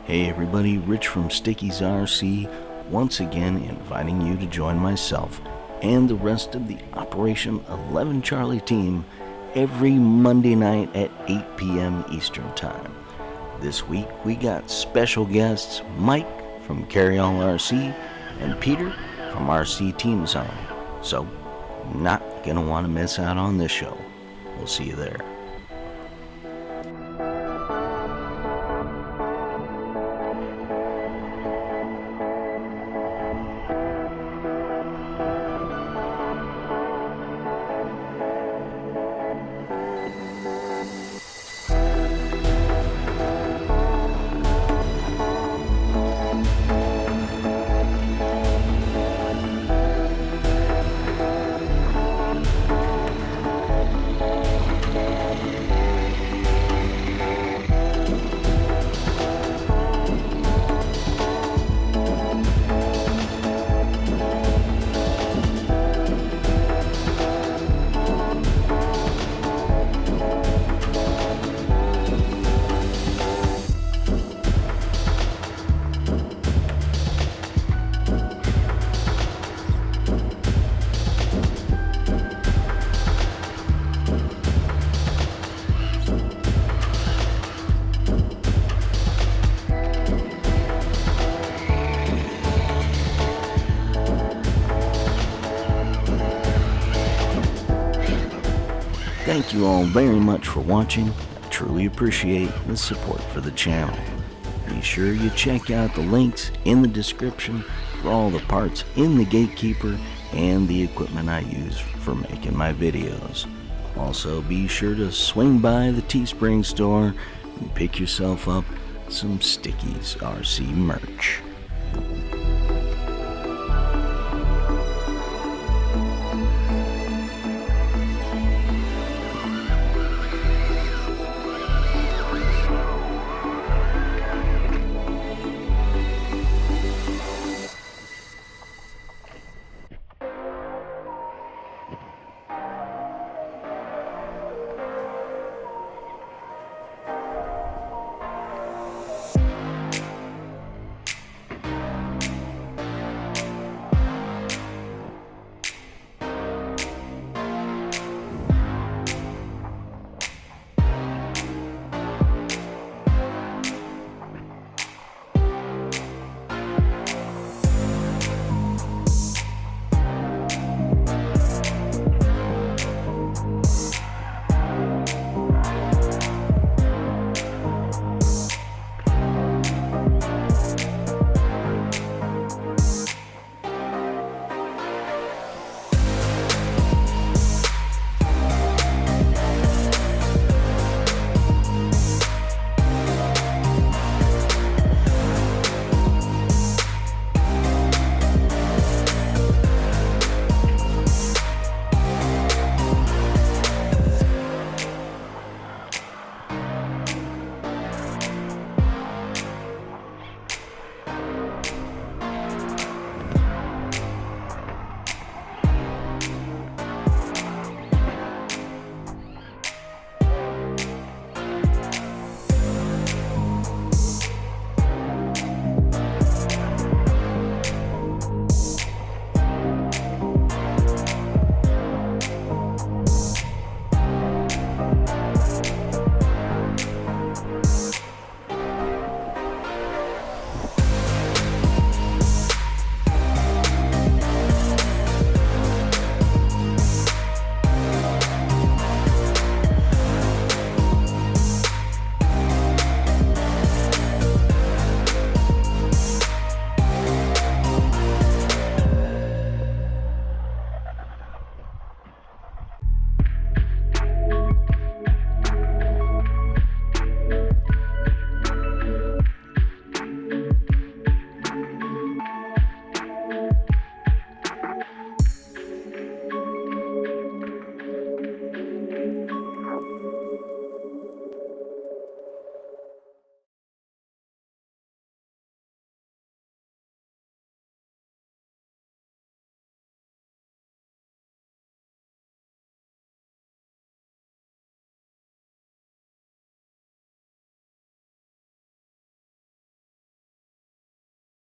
Hey everybody, Rich from Sticky's RC, once again inviting you to join myself and the rest of the Operation 11 Charlie team every Monday night at 8 p.m. Eastern Time. This week we got special guests Mike from CarrayAll Rc and Peter from RC Team Zone. So, not gonna want to miss out on this show. We'll see you there. Thank you all very much for watching. I truly appreciate the support for the channel. Be sure you check out the links in the description for all the parts in the Gatekeeper and the equipment I use for making my videos. Also, be sure to swing by the Teespring store and pick yourself up some Sticky's RC merch.